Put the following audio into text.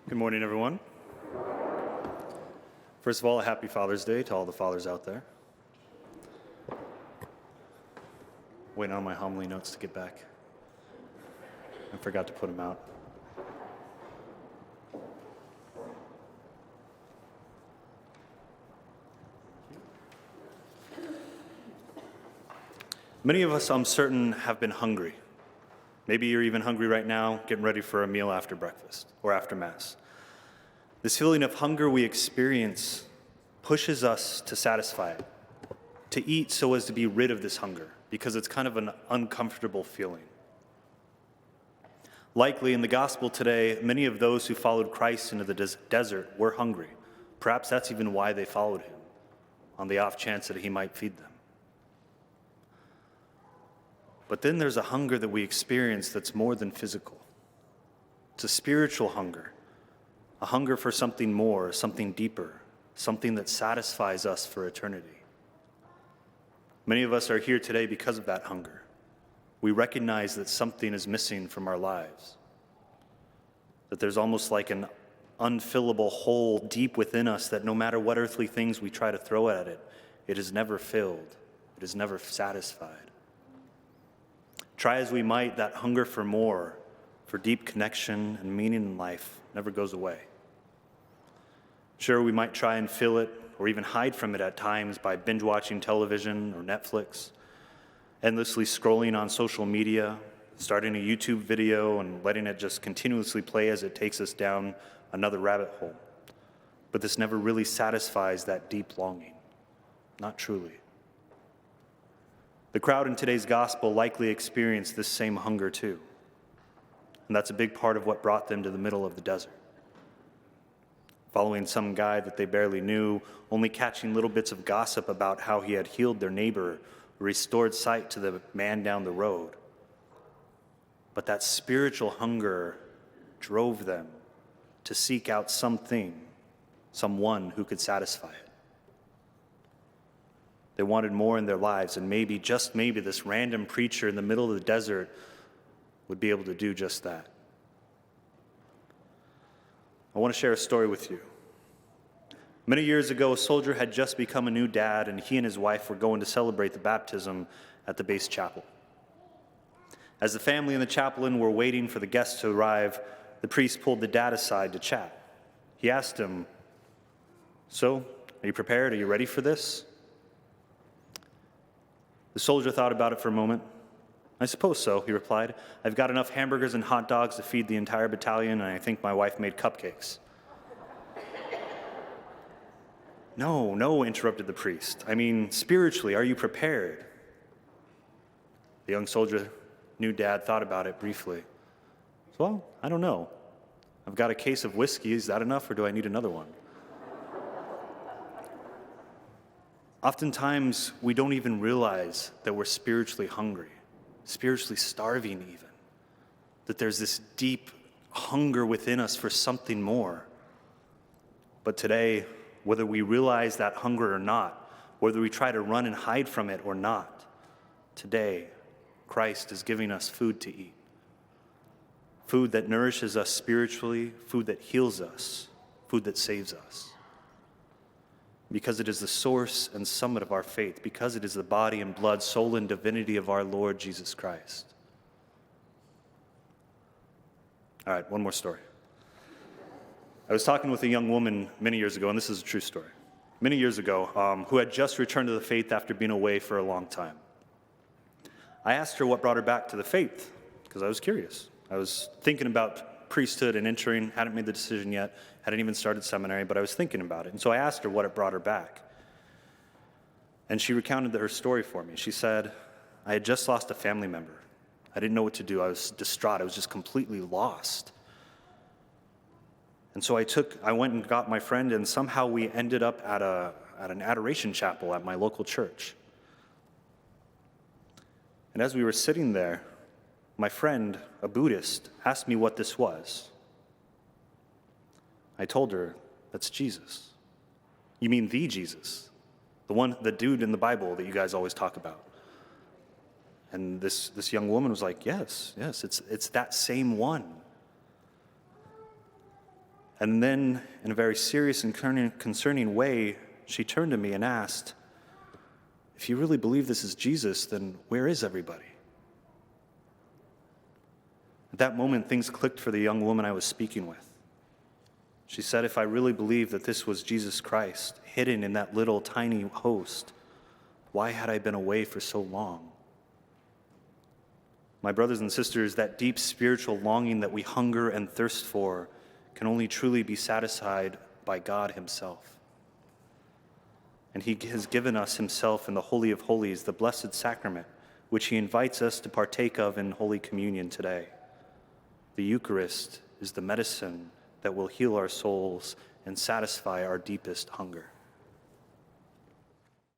Good morning, everyone. First of all, a happy Father's Day to all the fathers out there. Waiting on my homily notes to get back. I forgot to put them out. Many of us, I'm certain, have been hungry. Maybe you're even hungry right now, getting ready for a meal after breakfast or after Mass. This feeling of hunger we experience pushes us to satisfy it, to eat so as to be rid of this hunger, because it's kind of an uncomfortable feeling. Likely in the gospel today, many of those who followed Christ into the desert were hungry. Perhaps that's even why they followed him, on the off chance that he might feed them. But then there's a hunger that we experience that's more than physical. It's a spiritual hunger, a hunger for something more, something deeper, something that satisfies us for eternity. Many of us are here today because of that hunger. We recognize that something is missing from our lives, that there's almost like an unfillable hole deep within us that no matter what earthly things we try to throw at it, it is never filled, it is never satisfied. Try as we might, that hunger for more, for deep connection and meaning in life never goes away. Sure, we might try and fill it or even hide from it at times by binge watching television or Netflix, endlessly scrolling on social media, starting a YouTube video and letting it just continuously play as it takes us down another rabbit hole. But this never really satisfies that deep longing, not truly. The crowd in today's gospel likely experienced this same hunger too. And that's a big part of what brought them to the middle of the desert. Following some guy that they barely knew, only catching little bits of gossip about how he had healed their neighbor, restored sight to the man down the road. But that spiritual hunger drove them to seek out something, someone who could satisfy it. They wanted more in their lives, and maybe, just maybe, this random preacher in the middle of the desert would be able to do just that. I want to share a story with you. Many years ago, a soldier had just become a new dad, and he and his wife were going to celebrate the baptism at the base chapel. As the family and the chaplain were waiting for the guests to arrive, the priest pulled the dad aside to chat. He asked him, "So, are you prepared? Are you ready for this?" The soldier thought about it for a moment. "I suppose so," he replied. "I've got enough hamburgers and hot dogs to feed the entire battalion, and I think my wife made cupcakes." No, interrupted the priest. "I mean, spiritually, are you prepared?" The young soldier, new dad, thought about it briefly. "Well, I don't know. I've got a case of whiskey. Is that enough, or do I need another one?" Oftentimes, we don't even realize that we're spiritually hungry, spiritually starving even, that there's this deep hunger within us for something more. But today, whether we realize that hunger or not, whether we try to run and hide from it or not, today, Christ is giving us food to eat. Food that nourishes us spiritually, food that heals us, food that saves us. Because it is the source and summit of our faith, because it is the body and blood, soul and divinity of our Lord Jesus Christ. All right, one more story. I was talking with a young woman many years ago, and this is a true story, many years ago, who had just returned to the faith after being away for a long time. I asked her what brought her back to the faith, because I was curious. I was thinking about priesthood and entering, hadn't made the decision yet, hadn't even started seminary, but I was thinking about it. And so I asked her what had brought her back. And she recounted her story for me. She said, "I had just lost a family member. I didn't know what to do. I was distraught. I was just completely lost. And so I went and got my friend, and somehow we ended up at an adoration chapel at my local church. And as we were sitting there, my friend, a Buddhist, asked me what this was. I told her, "That's Jesus." "You mean the Jesus? The dude in the Bible that you guys always talk about?" And this young woman was like, yes, it's that same one. And then, in a very serious and concerning way, she turned to me and asked, "If you really believe this is Jesus, then where is everybody?" At that moment, things clicked for the young woman I was speaking with. She said, if I really believed that this was Jesus Christ, hidden in that little tiny host, why had I been away for so long? My brothers and sisters, that deep spiritual longing that we hunger and thirst for can only truly be satisfied by God himself. And he has given us himself in the Holy of Holies, the Blessed Sacrament, which he invites us to partake of in Holy Communion today. The Eucharist is the medicine that will heal our souls and satisfy our deepest hunger.